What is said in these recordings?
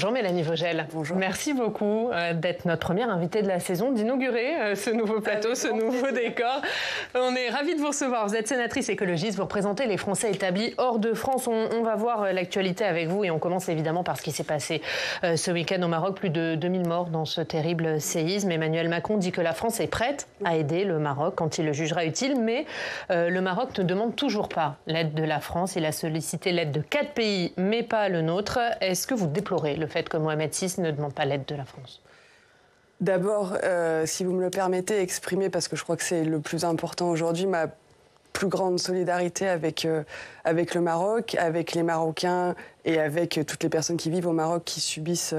Bonjour Mélanie Vogel. Bonjour. Merci beaucoup d'être notre première invitée de la saison, d'inaugurer ce nouveau plateau, ce nouveau décor. On est ravis de vous recevoir. Vous êtes sénatrice écologiste, vous représentez les Français établis hors de France. On va voir l'actualité avec vous et on commence évidemment par ce qui s'est passé ce week-end au Maroc. Plus de 2000 morts dans ce terrible séisme. Emmanuel Macron dit que la France est prête à aider le Maroc quand il le jugera utile, mais le Maroc ne demande toujours pas l'aide de la France. Il a sollicité l'aide de 4 pays, mais pas le nôtre. Est-ce que vous déplorez le fait que Mohamed VI ne demande pas l'aide de la France? D'abord, si vous me le permettez, exprimer, parce que je crois que c'est le plus important aujourd'hui, ma plus grande solidarité avec le Maroc, avec les Marocains et avec toutes les personnes qui vivent au Maroc qui subissent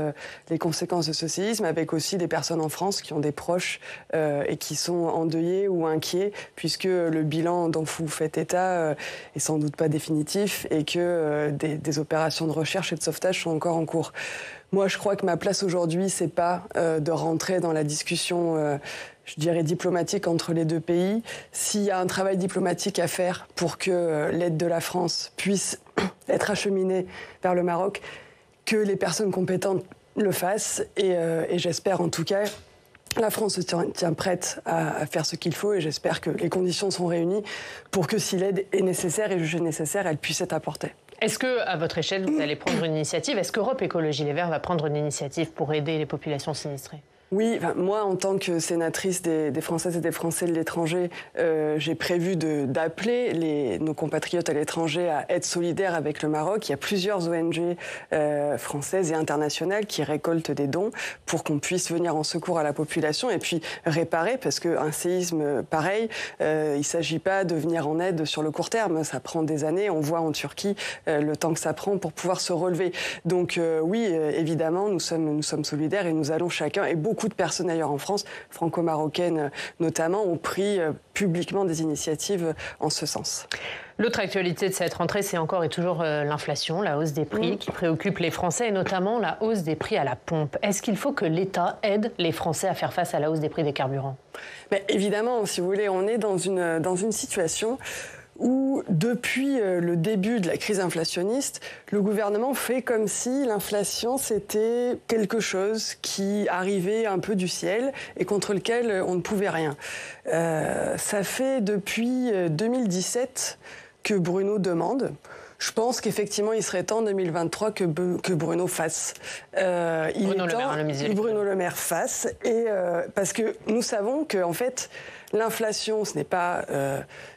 les conséquences de ce séisme, avec aussi des personnes en France qui ont des proches et qui sont endeuillés ou inquiets, puisque le bilan dont vous faites état est sans doute pas définitif et que des opérations de recherche et de sauvetage sont encore en cours. Moi, je crois que ma place aujourd'hui, c'est pas de rentrer dans la discussion je dirais diplomatique entre les deux pays. S'il y a un travail diplomatique à faire pour que l'aide de la France puisse être acheminée vers le Maroc, que les personnes compétentes le fassent. Et j'espère en tout cas, la France se tient prête à faire ce qu'il faut et j'espère que les conditions sont réunies pour que si l'aide est nécessaire et jugée nécessaire, elle puisse être apportée. Est-ce que, à votre échelle, vous allez prendre une initiative? Est-ce qu'Europe Écologie Les Verts va prendre une initiative pour aider les populations sinistrées? Oui, moi, en tant que sénatrice des Françaises et des Français de l'étranger, j'ai prévu d'appeler nos compatriotes à l'étranger à être solidaires avec le Maroc. Il y a plusieurs ONG françaises et internationales qui récoltent des dons pour qu'on puisse venir en secours à la population et puis réparer, parce qu'un séisme pareil, il ne s'agit pas de venir en aide sur le court terme. Ça prend des années. On voit en Turquie le temps que ça prend pour pouvoir se relever. Donc oui, évidemment, nous sommes solidaires et nous allons chacun, et beaucoup de personnes ailleurs en France, franco-marocaines notamment, ont pris publiquement des initiatives en ce sens. L'autre actualité de cette rentrée, c'est encore et toujours l'inflation, la hausse des prix qui préoccupe les Français, et notamment la hausse des prix à la pompe. Est-ce qu'il faut que l'État aide les Français à faire face à la hausse des prix des carburants? Évidemment, si vous voulez, on est dans une situation où, depuis le début de la crise inflationniste, le gouvernement fait comme si l'inflation, c'était quelque chose qui arrivait un peu du ciel et contre lequel on ne pouvait rien. Ça fait depuis 2017 que Bruno demande. Je pense qu'effectivement, il serait temps en 2023 que Bruno fasse. Bruno Le Maire fasse. Et parce que nous savons que, en fait, l'inflation, ce n'est pas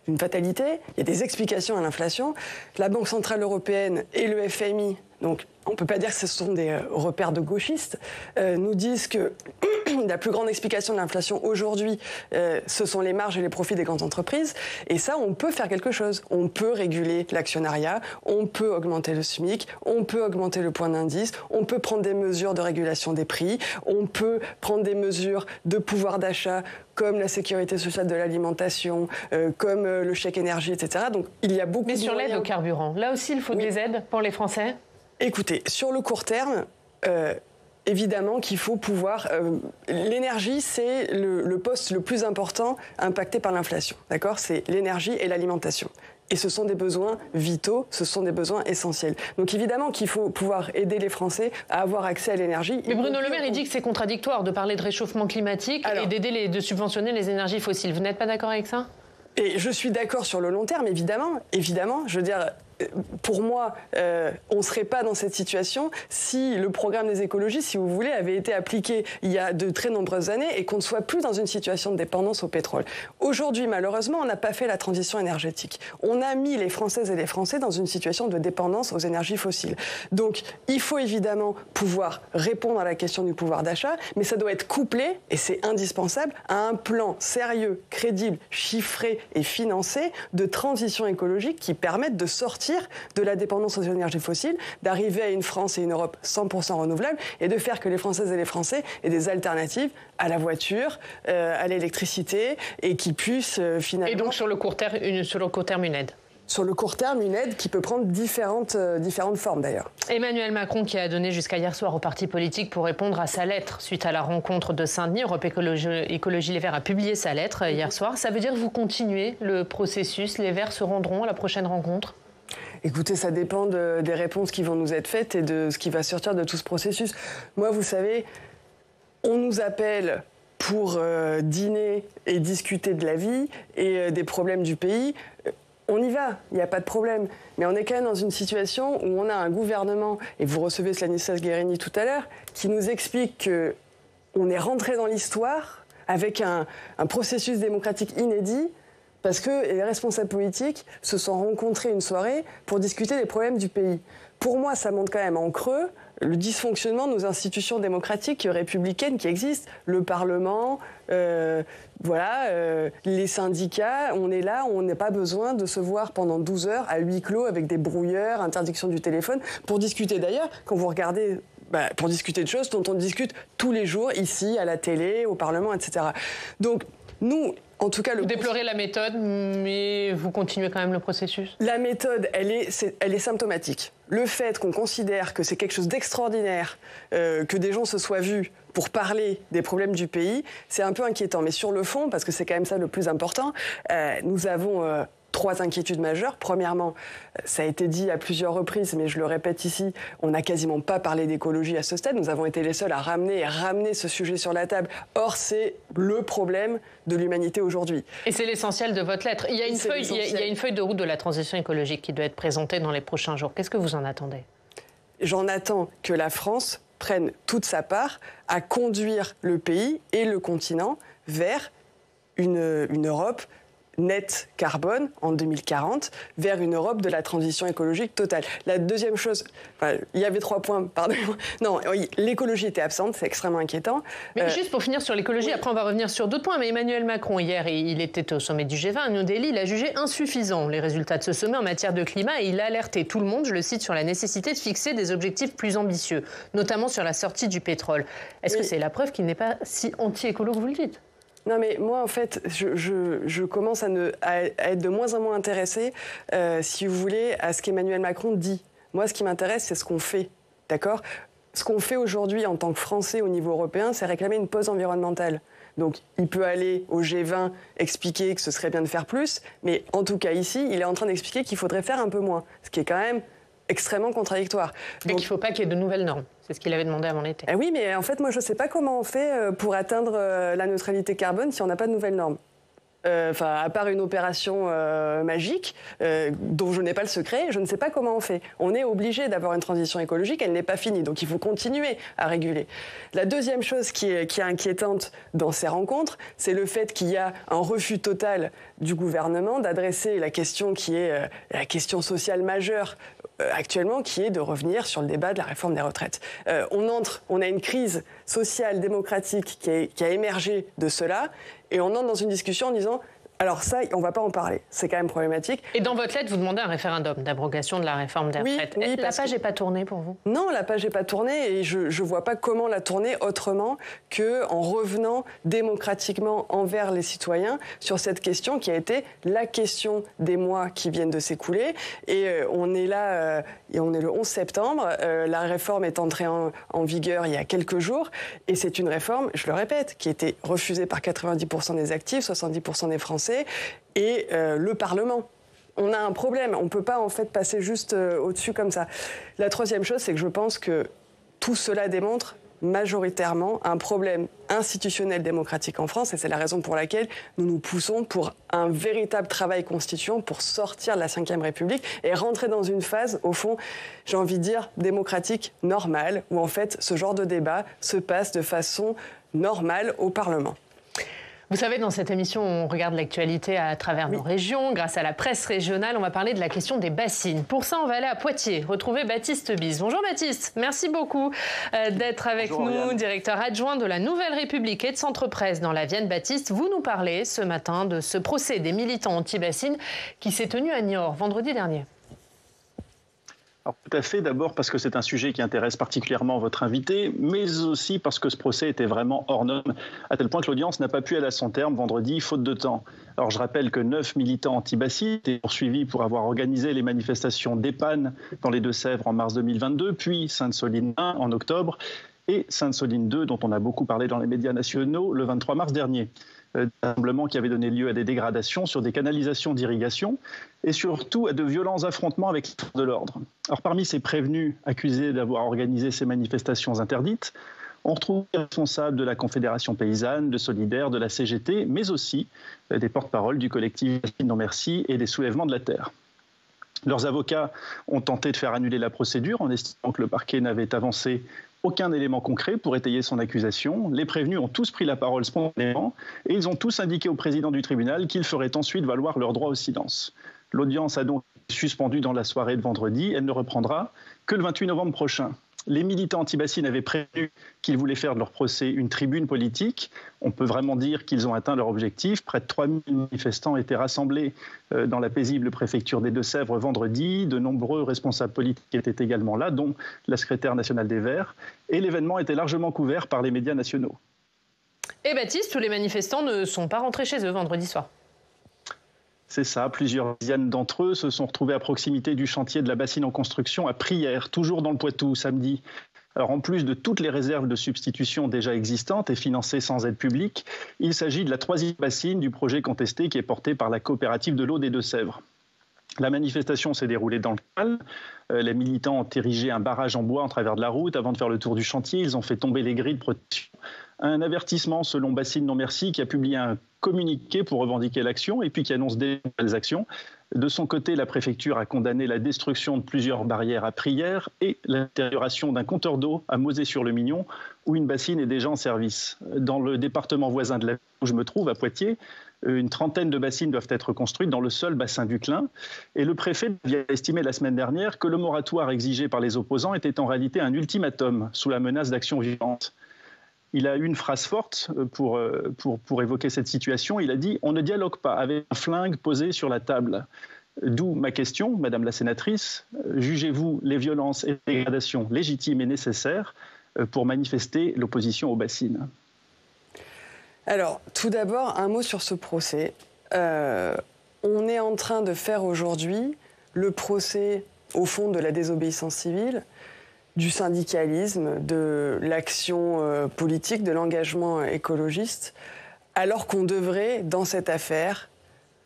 une fatalité. Il y a des explications à l'inflation. La Banque Centrale Européenne et le FMI, donc on ne peut pas dire que ce sont des repères de gauchistes, nous disent que la plus grande explication de l'inflation aujourd'hui, ce sont les marges et les profits des grandes entreprises. Et ça, on peut faire quelque chose. On peut réguler l'actionnariat, on peut augmenter le SMIC, on peut augmenter le point d'indice, on peut prendre des mesures de régulation des prix, on peut prendre des mesures de pouvoir d'achat comme la sécurité sociale de l'alimentation, comme le chèque énergie, etc. Donc il y a beaucoup de moyens. Mais sur l'aide au carburant, là aussi, il faut des aides pour les Français? Écoutez, sur le court terme, évidemment qu'il faut pouvoir... l'énergie, c'est le poste le plus important impacté par l'inflation. D'accord ? C'est l'énergie et l'alimentation. Et ce sont des besoins vitaux, ce sont des besoins essentiels. Donc évidemment qu'il faut pouvoir aider les Français à avoir accès à l'énergie. Mais Bruno Le Maire, il dit que c'est contradictoire de parler de réchauffement climatique et de subventionner les énergies fossiles. Vous n'êtes pas d'accord avec ça ? Et je suis d'accord sur le long terme, évidemment. Je veux dire... Pour moi, on ne serait pas dans cette situation si le programme des écologistes, si vous voulez, avait été appliqué il y a de très nombreuses années et qu'on ne soit plus dans une situation de dépendance au pétrole. Aujourd'hui, malheureusement, on n'a pas fait la transition énergétique. On a mis les Françaises et les Français dans une situation de dépendance aux énergies fossiles. Donc, il faut évidemment pouvoir répondre à la question du pouvoir d'achat, mais ça doit être couplé, et c'est indispensable, à un plan sérieux, crédible, chiffré et financé de transition écologique qui permette de sortir de la dépendance aux énergies fossiles, d'arriver à une France et une Europe 100% renouvelables et de faire que les Françaises et les Français aient des alternatives à la voiture, à l'électricité et qui puissent finalement... Et donc sur le court terme, une aide? Sur le court terme, une aide qui peut prendre différentes formes d'ailleurs. Emmanuel Macron qui a donné jusqu'à hier soir aux partis politiques pour répondre à sa lettre suite à la rencontre de Saint-Denis. Europe Écologie Les Verts a publié sa lettre hier soir. Ça veut dire que vous continuez le processus? Les Verts se rendront à la prochaine rencontre? Écoutez, ça dépend des réponses qui vont nous être faites et de ce qui va sortir de tout ce processus. Moi, vous savez, on nous appelle pour dîner et discuter de la vie et des problèmes du pays. On y va, il n'y a pas de problème. Mais on est quand même dans une situation où on a un gouvernement, et vous recevez Stanislas Guerini tout à l'heure, qui nous explique qu'on est rentré dans l'histoire avec un processus démocratique inédit, parce que les responsables politiques se sont rencontrés une soirée pour discuter des problèmes du pays. Pour moi, ça montre quand même en creux le dysfonctionnement de nos institutions démocratiques républicaines qui existent. Le Parlement, les syndicats, on est là, on n'a pas besoin de se voir pendant 12 heures à huis clos avec des brouilleurs, interdiction du téléphone, pour discuter. D'ailleurs, quand vous regardez... pour discuter de choses dont on discute tous les jours, ici, à la télé, au Parlement, etc. Donc, nous, en tout cas... Vous déplorez la méthode, mais vous continuez quand même le processus? La méthode, elle est symptomatique. Le fait qu'on considère que c'est quelque chose d'extraordinaire, que des gens se soient vus pour parler des problèmes du pays, c'est un peu inquiétant. Mais sur le fond, parce que c'est quand même ça le plus important, nous avons... 3 inquiétudes majeures. Premièrement, ça a été dit à plusieurs reprises, mais je le répète ici, on n'a quasiment pas parlé d'écologie à ce stade. Nous avons été les seuls à ramener ce sujet sur la table. Or, c'est le problème de l'humanité aujourd'hui. Et c'est l'essentiel de votre lettre. Il y a une feuille de route de la transition écologique qui doit être présentée dans les prochains jours. Qu'est-ce que vous en attendez? J'en attends que la France prenne toute sa part à conduire le pays et le continent vers une Europe net carbone en 2040 vers une Europe de la transition écologique totale. La deuxième chose, il y avait 3 points, pardon. Non, oui, l'écologie était absente, c'est extrêmement inquiétant. Mais juste pour finir sur l'écologie, après on va revenir sur d'autres points, mais Emmanuel Macron, hier, il était au sommet du G20 à New Delhi, il a jugé insuffisant les résultats de ce sommet en matière de climat et il a alerté tout le monde, je le cite, sur la nécessité de fixer des objectifs plus ambitieux, notamment sur la sortie du pétrole. Est-ce que c'est la preuve qu'il n'est pas si anti-écolo que vous le dites? Non, mais moi, en fait, je commence à être de moins en moins intéressée, si vous voulez, à ce qu'Emmanuel Macron dit. Moi, ce qui m'intéresse, c'est ce qu'on fait, d'accord? Ce qu'on fait aujourd'hui en tant que Français au niveau européen, c'est réclamer une pause environnementale. Donc, il peut aller au G20 expliquer que ce serait bien de faire plus, mais en tout cas, ici, il est en train d'expliquer qu'il faudrait faire un peu moins, ce qui est quand même extrêmement contradictoire. Et qu'il ne faut pas qu'il y ait de nouvelles normes. C'est ce qu'il avait demandé avant l'été. Oui, mais en fait, moi, je ne sais pas comment on fait pour atteindre la neutralité carbone si on n'a pas de nouvelles normes. À part une opération magique, dont je n'ai pas le secret, je ne sais pas comment on fait. On est obligé d'avoir une transition écologique, elle n'est pas finie, donc il faut continuer à réguler. La deuxième chose qui est inquiétante dans ces rencontres, c'est le fait qu'il y a un refus total du gouvernement d'adresser la question qui est la question sociale majeure actuellement, qui est de revenir sur le débat de la réforme des retraites. On a une crise sociale, démocratique qui a émergé de cela, et on entre dans une discussion en disant alors ça, on ne va pas en parler, c'est quand même problématique. Et dans votre lettre, vous demandez un référendum d'abrogation de la réforme des retraites. Oui, la page n'est pas tournée pour vous? Non, la page n'est pas tournée et je ne vois pas comment la tourner autrement qu'en revenant démocratiquement envers les citoyens sur cette question qui a été la question des mois qui viennent de s'écouler. Et on est là, et on est le 11 septembre, la réforme est entrée en vigueur il y a quelques jours et c'est une réforme, je le répète, qui a été refusée par 90% des actifs, 70% des Français et le Parlement. On a un problème, on ne peut pas en fait passer juste au-dessus comme ça. La troisième chose, c'est que je pense que tout cela démontre majoritairement un problème institutionnel démocratique en France et c'est la raison pour laquelle nous nous poussons pour un véritable travail constituant pour sortir de la Ve République et rentrer dans une phase, au fond, j'ai envie de dire, démocratique normale, où en fait ce genre de débat se passe de façon normale au Parlement. Vous savez, dans cette émission, on regarde l'actualité à travers nos régions. Grâce à la presse régionale, on va parler de la question des bassines. Pour ça, on va aller à Poitiers, retrouver Baptiste Bise. Bonjour Baptiste, merci beaucoup d'être avec nous, Oriane. Directeur adjoint de la Nouvelle République et de Centre Presse dans la Vienne. Baptiste, vous nous parlez ce matin de ce procès des militants anti-bassines qui s'est tenu à Niort vendredi dernier. Alors, tout à fait, d'abord parce que c'est un sujet qui intéresse particulièrement votre invité, mais aussi parce que ce procès était vraiment hors norme, à tel point que l'audience n'a pas pu aller à son terme vendredi, faute de temps. Alors je rappelle que 9 militants anti-bassines étaient poursuivis pour avoir organisé les manifestations d'Épanne dans les Deux-Sèvres en mars 2022, puis Sainte-Soline 1 en octobre, et Sainte-Soline 2, dont on a beaucoup parlé dans les médias nationaux, le 23 mars dernier. des rassemblements qui avaient donné lieu à des dégradations sur des canalisations d'irrigation et surtout à de violents affrontements avec les forces de l'ordre. Alors parmi ces prévenus accusés d'avoir organisé ces manifestations interdites, on retrouve les responsables de la Confédération paysanne, de Solidaires, de la CGT, mais aussi des porte-paroles du collectif Non Merci et des Soulèvements de la Terre. Leurs avocats ont tenté de faire annuler la procédure en estimant que le parquet n'avait avancé aucun élément concret pour étayer son accusation. Les prévenus ont tous pris la parole spontanément et ils ont tous indiqué au président du tribunal qu'ils feraient ensuite valoir leur droit au silence. L'audience a donc été suspendue dans la soirée de vendredi. Elle ne reprendra que le 28 novembre prochain. Les militants anti-bassines avaient prévenu qu'ils voulaient faire de leur procès une tribune politique. On peut vraiment dire qu'ils ont atteint leur objectif. Près de 3000 manifestants étaient rassemblés dans la paisible préfecture des Deux-Sèvres vendredi. De nombreux responsables politiques étaient également là, dont la secrétaire nationale des Verts. Et l'événement était largement couvert par les médias nationaux. Et Baptiste, tous les manifestants ne sont pas rentrés chez eux vendredi soir. C'est ça, plusieurs dizaines d'entre eux se sont retrouvés à proximité du chantier de la bassine en construction à Prières, toujours dans le Poitou, samedi. Alors en plus de toutes les réserves de substitution déjà existantes et financées sans aide publique, il s'agit de la 3e bassine du projet contesté qui est porté par la coopérative de l'eau des Deux-Sèvres. La manifestation s'est déroulée dans le calme. Les militants ont érigé un barrage en bois en travers de la route avant de faire le tour du chantier. Ils ont fait tomber les grilles de protection. Un avertissement selon Bassine Non Merci qui a publié un communiqué pour revendiquer l'action et puis qui annonce des nouvelles actions. De son côté, la préfecture a condamné la destruction de plusieurs barrières à Prières et l'intérioration d'un compteur d'eau à Mosée-sur-le-Mignon où une bassine est déjà en service. Dans le département voisin de la où je me trouve, à Poitiers, une trentaine de bassines doivent être construites dans le seul bassin du Clin. Et le préfet vient estimer la semaine dernière que le moratoire exigé par les opposants était en réalité un ultimatum sous la menace d'actions violentes. Il a eu une phrase forte pour évoquer cette situation. Il a dit « On ne dialogue pas avec un flingue posé sur la table ». D'où ma question, Madame la sénatrice. Jugez-vous les violences et les dégradations légitimes et nécessaires pour manifester l'opposition aux bassines ? Alors, tout d'abord, un mot sur ce procès. On est en train de faire aujourd'hui le procès, au fond, de la désobéissance civile, du syndicalisme, de l'action politique, de l'engagement écologiste, alors qu'on devrait, dans cette affaire,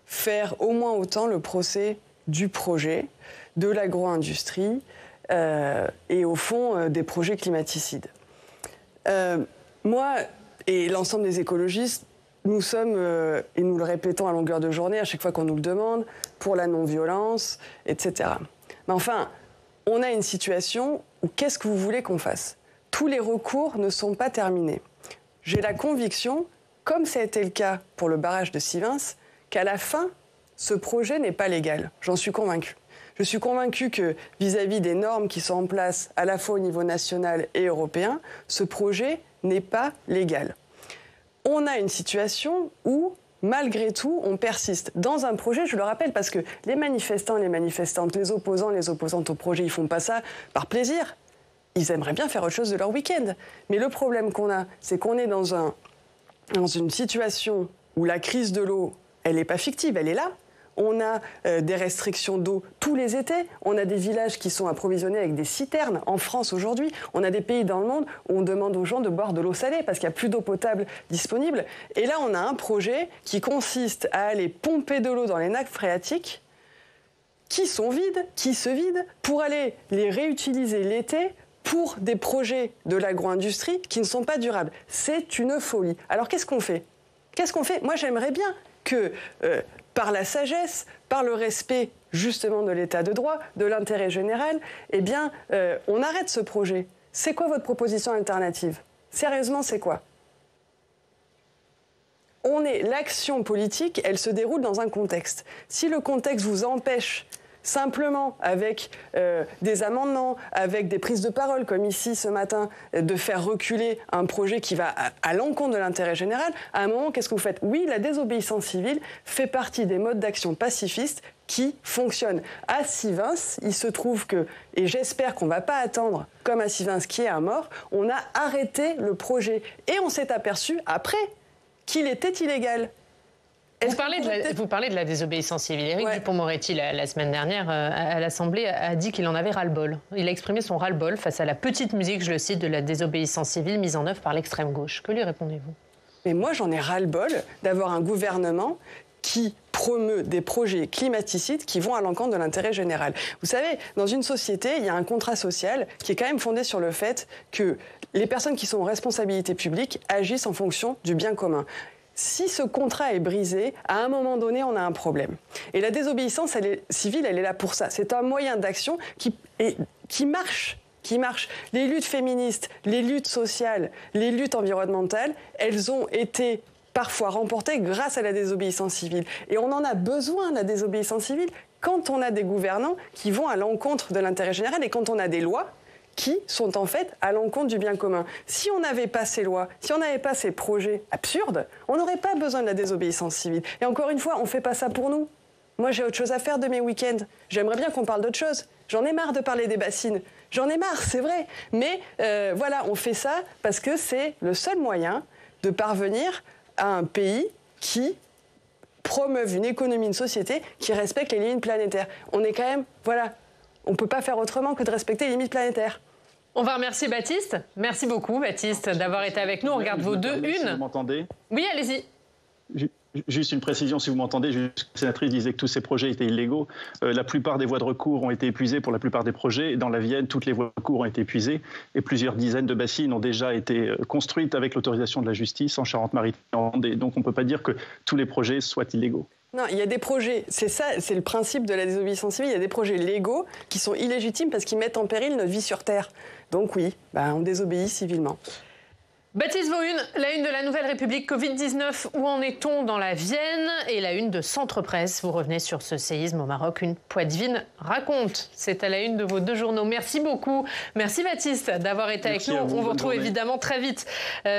faire au moins autant le procès du projet, de l'agro-industrie et, au fond, des projets climaticides. Moi et l'ensemble des écologistes, nous sommes, et nous le répétons à longueur de journée, à chaque fois qu'on nous le demande, pour la non-violence, etc. Mais enfin, on a une situation où qu'est-ce que vous voulez qu'on fasse ? Tous les recours ne sont pas terminés. J'ai la conviction, comme ça a été le cas pour le barrage de Sivens, qu'à la fin, ce projet n'est pas légal. J'en suis convaincue. Je suis convaincue que vis-à-vis des normes qui sont en place à la fois au niveau national et européen, ce projet n'est pas légal. On a une situation où, malgré tout, on persiste dans un projet, je le rappelle, parce que les manifestants, les manifestantes, les opposants, les opposantes au projet, ils ne font pas ça par plaisir. Ils aimeraient bien faire autre chose de leur week-end. Mais le problème qu'on a, c'est qu'on est dans une situation où la crise de l'eau, elle n'est pas fictive, elle est là. On a des restrictions d'eau tous les étés. On a des villages qui sont approvisionnés avec des citernes. En France, aujourd'hui, on a des pays dans le monde où on demande aux gens de boire de l'eau salée parce qu'il n'y a plus d'eau potable disponible. Et là, on a un projet qui consiste à aller pomper de l'eau dans les nappes phréatiques qui sont vides, qui se vident, pour aller les réutiliser l'été pour des projets de l'agro-industrie qui ne sont pas durables. C'est une folie. Alors, qu'est-ce qu'on fait ? Moi, j'aimerais bien que... par la sagesse, par le respect justement de l'état de droit, de l'intérêt général, eh bien, on arrête ce projet. C'est quoi votre proposition alternative ? Sérieusement, c'est quoi ? L'action politique, elle se déroule dans un contexte. Si le contexte vous empêche simplement avec des amendements, avec des prises de parole, comme ici ce matin, de faire reculer un projet qui va à l'encontre de l'intérêt général, à un moment, qu'est-ce que vous faites ? Oui, la désobéissance civile fait partie des modes d'action pacifistes qui fonctionnent. À Sivens, il se trouve que, et j'espère qu'on ne va pas attendre, comme à Sivens qui est un mort, on a arrêté le projet. Et on s'est aperçu, après, qu'il était illégal. Vous parlez de la désobéissance civile. Éric Dupond-Moretti, la semaine dernière, à l'Assemblée, a dit qu'il en avait ras-le-bol. Il a exprimé son ras-le-bol face à la petite musique, je le cite, de la désobéissance civile mise en œuvre par l'extrême gauche. Que lui répondez-vous ? Mais moi, j'en ai ras-le-bol d'avoir un gouvernement qui promeut des projets climaticides qui vont à l'encontre de l'intérêt général. Vous savez, dans une société, il y a un contrat social qui est quand même fondé sur le fait que les personnes qui sont en responsabilité publique agissent en fonction du bien commun. Si ce contrat est brisé, à un moment donné, on a un problème. Et la désobéissance civile, elle est là pour ça. C'est un moyen d'action qui marche. Les luttes féministes, les luttes sociales, les luttes environnementales, elles ont été parfois remportées grâce à la désobéissance civile. Et on en a besoin, la désobéissance civile, quand on a des gouvernants qui vont à l'encontre de l'intérêt général et quand on a des lois qui sont en fait à l'encontre du bien commun. Si on n'avait pas ces lois, si on n'avait pas ces projets absurdes, on n'aurait pas besoin de la désobéissance civile. Et encore une fois, on ne fait pas ça pour nous. Moi, j'ai autre chose à faire de mes week-ends. J'aimerais bien qu'on parle d'autre chose. J'en ai marre de parler des bassines. J'en ai marre, c'est vrai. Mais voilà, on fait ça parce que c'est le seul moyen de parvenir à un pays qui promeuve une économie, une société qui respecte les limites planétaires. On est quand même, voilà, on ne peut pas faire autrement que de respecter les limites planétaires. On va remercier Baptiste. Merci beaucoup, Baptiste, d'avoir été avec nous. On regarde vos deux unes. Si vous m'entendez ? Oui, allez-y. Juste une précision, si vous m'entendez, la sénatrice disait que tous ces projets étaient illégaux. La plupart des voies de recours ont été épuisées pour la plupart des projets. Dans la Vienne, toutes les voies de recours ont été épuisées et plusieurs dizaines de bassines ont déjà été construites avec l'autorisation de la justice en Charente-Maritime. Et donc on ne peut pas dire que tous les projets soient illégaux. Non, il y a des projets, c'est ça, c'est le principe de la désobéissance civile, il y a des projets légaux qui sont illégitimes parce qu'ils mettent en péril notre vie sur Terre. Donc oui, on désobéit civilement. Baptiste Vohune, la une de la Nouvelle République Covid-19, où en est-on dans la Vienne? Et la une de Centre Presse, vous revenez sur ce séisme au Maroc, une Poitevine raconte. C'est à la une de vos deux journaux. Merci beaucoup. Merci Baptiste d'avoir été avec nous. On vous retrouve évidemment très vite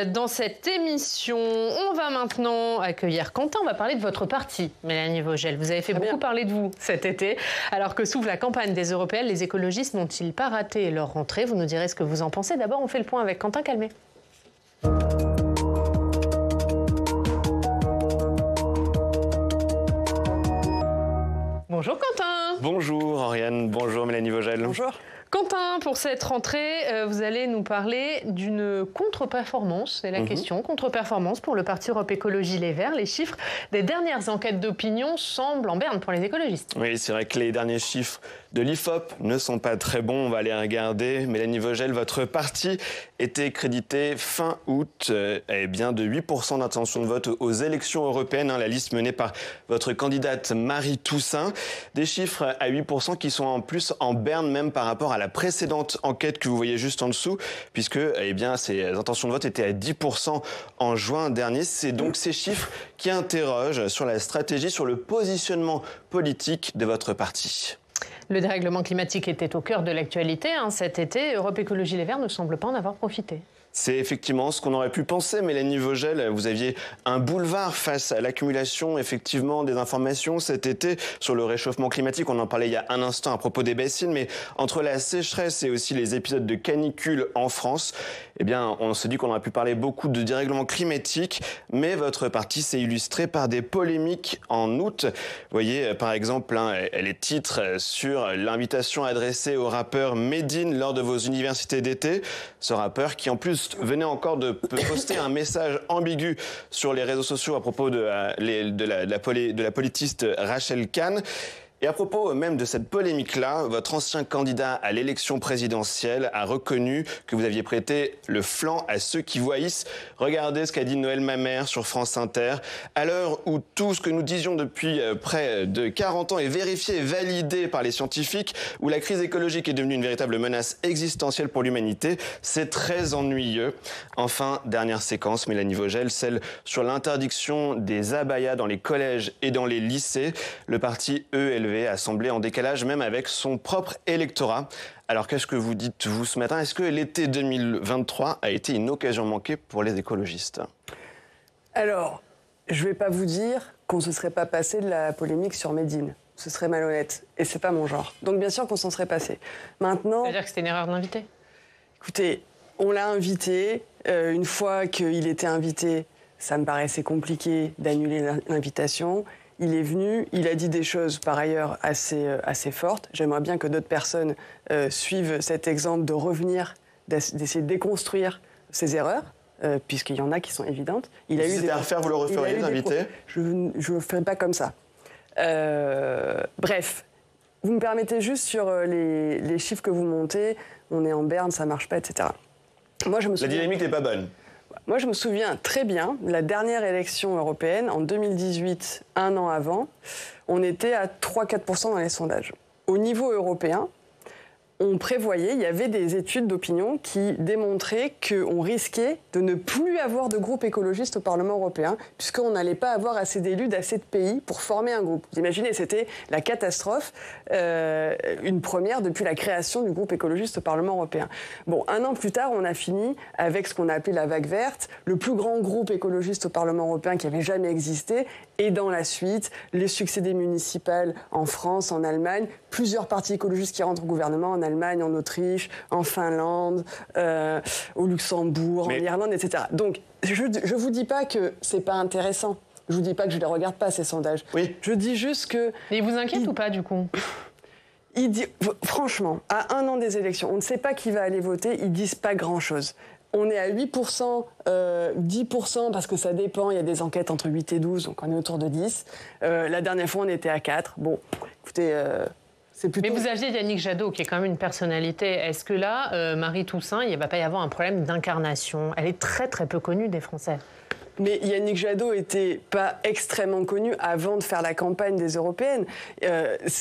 dans cette émission. On va maintenant accueillir Quentin. On va parler de votre parti, Mélanie Vogel. Vous avez fait beaucoup parler de vous cet été. Alors que s'ouvre la campagne des européennes, les écologistes n'ont-ils pas raté leur rentrée? Vous nous direz ce que vous en pensez. D'abord, on fait le point avec Quentin Calmet. Bonjour Quentin. Bonjour Oriane, bonjour Mélanie Vogel. Bonjour. Quentin, pour cette rentrée, vous allez nous parler d'une contre-performance, c'est la question, contre-performance pour le parti Europe Écologie Les Verts. Les chiffres des dernières enquêtes d'opinion semblent en berne pour les écologistes. Oui, c'est vrai que les derniers chiffres de l'IFOP ne sont pas très bons, on va les regarder. Mélanie Vogel, votre parti était crédité fin août de 8% d'intention de vote aux élections européennes. La liste menée par votre candidate Marie Toussaint. Des chiffres à 8% qui sont en plus en berne même par rapport à la précédente enquête que vous voyez juste en dessous, puisque ces intentions de vote étaient à 10% en juin dernier. C'est donc ces chiffres qui interrogent sur la stratégie, sur le positionnement politique de votre parti. Le dérèglement climatique était au cœur de l'actualité cet été. Europe Écologie Les Verts ne semble pas en avoir profité. C'est effectivement ce qu'on aurait pu penser, Mélanie Vogel. Vous aviez un boulevard face à l'accumulation, effectivement, des informations cet été sur le réchauffement climatique. On en parlait il y a un instant à propos des bassines, mais entre la sécheresse et aussi les épisodes de canicule en France, on se dit qu'on aurait pu parler beaucoup de dérèglement climatique, mais votre parti s'est illustré par des polémiques en août. Vous voyez, par exemple, les titres sur l'invitation adressée au rappeur Medine lors de vos universités d'été. Ce rappeur qui, en plus, venait encore de poster un message ambigu sur les réseaux sociaux à propos de la politiste Rachel Kahn. Et à propos même de cette polémique-là, votre ancien candidat à l'élection présidentielle a reconnu que vous aviez prêté le flanc à ceux qui vous haïssent. Regardez ce qu'a dit Noël Mamère sur France Inter. À l'heure où tout ce que nous disions depuis près de 40 ans est vérifié et validé par les scientifiques, où la crise écologique est devenue une véritable menace existentielle pour l'humanité, c'est très ennuyeux. Enfin, dernière séquence, Mélanie Vogel, celle sur l'interdiction des abayas dans les collèges et dans les lycées. Le parti ELV a semblé en décalage même avec son propre électorat. Alors qu'est-ce que vous dites, vous, ce matin? Est-ce que l'été 2023 a été une occasion manquée pour les écologistes? Alors, je ne vais pas vous dire qu'on ne se serait pas passé de la polémique sur Medine. Ce serait malhonnête. Et c'est pas mon genre. Donc bien sûr qu'on s'en serait passé. Maintenant... C'est-à-dire que c'était une erreur de l'inviter? Écoutez, on l'a invité. Une fois qu'il était invité, ça me paraissait compliqué d'annuler l'invitation. Il est venu, il a dit des choses par ailleurs assez fortes. J'aimerais bien que d'autres personnes suivent cet exemple de revenir, d'essayer de déconstruire ses erreurs. puisqu'il y en a qui sont évidentes. Si c'était à refaire, vous le referiez, les invités ? Je ne le ferai pas comme ça. Bref, vous me permettez juste sur les chiffres que vous montez, on est en berne, ça ne marche pas, etc. Moi, la dynamique n'est pas bonne. Moi, je me souviens très bien, la dernière élection européenne, en 2018, un an avant, on était à 3-4% dans les sondages. Au niveau européen, on prévoyait, il y avait des études d'opinion qui démontraient qu'on risquait de ne plus avoir de groupe écologiste au Parlement européen, puisqu'on n'allait pas avoir assez d'élus d'assez de pays pour former un groupe. Vous imaginez, c'était la catastrophe, une première depuis la création du groupe écologiste au Parlement européen. Bon, un an plus tard, on a fini avec ce qu'on a appelé la vague verte, le plus grand groupe écologiste au Parlement européen qui avait jamais existé, et dans la suite, les succès des municipales en France, en Allemagne, plusieurs partis écologistes qui rentrent au gouvernement en Allemagne, en Autriche, en Finlande, au Luxembourg, en Irlande, etc. Donc, je ne vous dis pas que c'est pas intéressant. Je vous dis pas que je les regarde pas, ces sondages. Oui. Je dis juste que... Mais ils vous inquiètent ou pas, du coup ? Franchement, à un an des élections, on ne sait pas qui va aller voter, ils disent pas grand-chose. On est à 8%, 10% parce que ça dépend, il y a des enquêtes entre 8 et 12, donc on est autour de 10. La dernière fois, on était à 4. Bon, écoutez... Mais vous aviez Yannick Jadot, qui est quand même une personnalité. Est-ce que là, Marie Toussaint, il ne va pas y avoir un problème d'incarnation ? Elle est très très peu connue des Français. Mais Yannick Jadot n'était pas extrêmement connu avant de faire la campagne des européennes.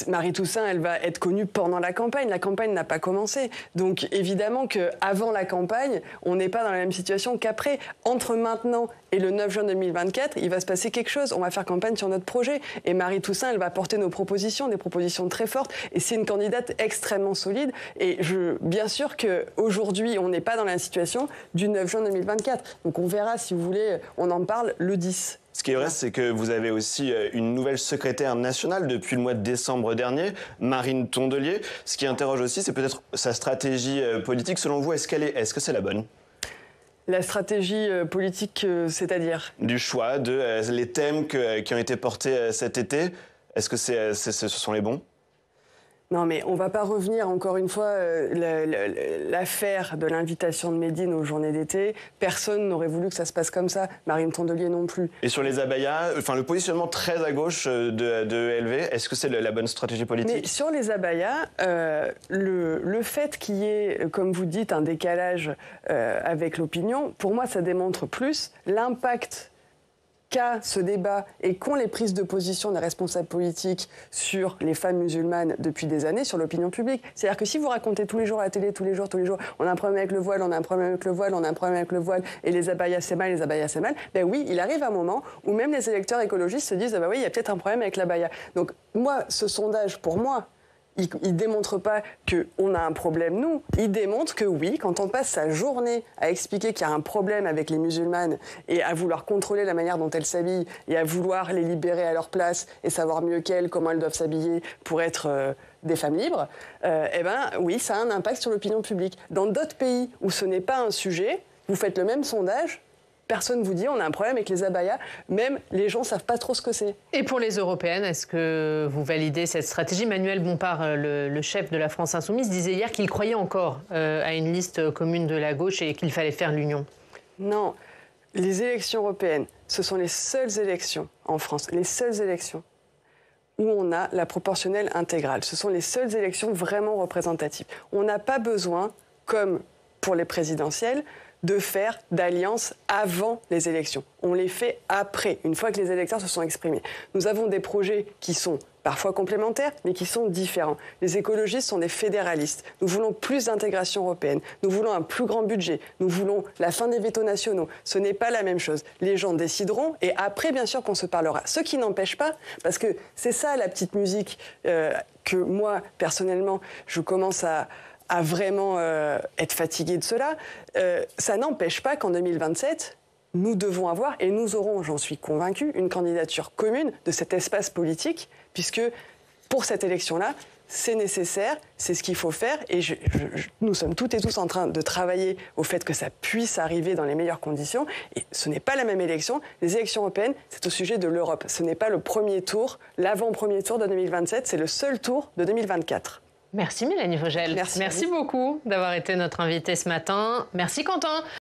Marie Toussaint, elle va être connue pendant la campagne. La campagne n'a pas commencé. Donc évidemment qu'avant la campagne, on n'est pas dans la même situation qu'après. Entre maintenant et le 9 juin 2024, il va se passer quelque chose. On va faire campagne sur notre projet. Et Marie Toussaint, elle va porter nos propositions, des propositions très fortes. Et c'est une candidate extrêmement solide. Et bien sûr qu'aujourd'hui, on n'est pas dans la situation du 9 juin 2024. Donc on verra, si vous voulez, on en parle le 10. Ce qui est vrai, c'est que vous avez aussi une nouvelle secrétaire nationale depuis le mois de décembre dernier, Marine Tondelier. Ce qui interroge aussi, c'est peut-être sa stratégie politique. Selon vous, est-ce que c'est la bonne ? La stratégie politique, c'est-à-dire ? Du choix, les thèmes qui ont été portés cet été, est-ce que ce sont les bons ? Non, mais on ne va pas revenir, encore une fois, l'affaire de l'invitation de Médine aux journées d'été. Personne n'aurait voulu que ça se passe comme ça. Marine Tondelier non plus. Et sur les abayas, le positionnement très à gauche de LV, est-ce que c'est la bonne stratégie politique ? Mais sur les abayas, le fait qu'il y ait, comme vous dites, un décalage avec l'opinion, pour moi, ça démontre plus l'impact qu'a ce débat et qu'ont les prises de position des responsables politiques sur les femmes musulmanes depuis des années, sur l'opinion publique. C'est-à-dire que si vous racontez tous les jours à la télé, tous les jours, on a un problème avec le voile, on a un problème avec le voile, on a un problème avec le voile, et les abayas c'est mal, ben oui, il arrive un moment où même les électeurs écologistes se disent « Ah bah oui, il y a peut-être un problème avec l'abaya ». Donc moi, ce sondage, pour moi, il ne démontre pas qu'on a un problème, nous. Il démontre que oui, quand on passe sa journée à expliquer qu'il y a un problème avec les musulmanes et à vouloir contrôler la manière dont elles s'habillent et à vouloir les libérer à leur place et savoir mieux qu'elles comment elles doivent s'habiller pour être des femmes libres, oui, ça a un impact sur l'opinion publique. Dans d'autres pays où ce n'est pas un sujet, vous faites le même sondage, personne ne vous dit on a un problème avec les abayas, même les gens ne savent pas trop ce que c'est. Et pour les européennes, est-ce que vous validez cette stratégie ? Manuel Bompard, le chef de la France Insoumise, disait hier qu'il croyait encore à une liste commune de la gauche et qu'il fallait faire l'union. Non, les élections européennes, ce sont les seules élections en France, les seules élections où on a la proportionnelle intégrale. Ce sont les seules élections vraiment représentatives. On n'a pas besoin, comme pour les présidentielles, de faire d'alliances avant les élections. On les fait après, une fois que les électeurs se sont exprimés. Nous avons des projets qui sont parfois complémentaires, mais qui sont différents. Les écologistes sont des fédéralistes. Nous voulons plus d'intégration européenne. Nous voulons un plus grand budget. Nous voulons la fin des vétos nationaux. Ce n'est pas la même chose. Les gens décideront et après, bien sûr, qu'on se parlera. Ce qui n'empêche pas, parce que c'est ça la petite musique que moi, personnellement, je commence à vraiment être fatigué de cela, ça n'empêche pas qu'en 2027, nous devons avoir, et nous aurons, j'en suis convaincue, une candidature commune de cet espace politique, puisque pour cette élection-là, c'est nécessaire, c'est ce qu'il faut faire, et nous sommes toutes et tous en train de travailler au fait que ça puisse arriver dans les meilleures conditions, et ce n'est pas la même élection. Les élections européennes, c'est au sujet de l'Europe. Ce n'est pas le premier tour, l'avant-premier tour de 2027, c'est le seul tour de 2024. Merci Mélanie Vogel. Merci beaucoup d'avoir été notre invitée ce matin. Merci Quentin.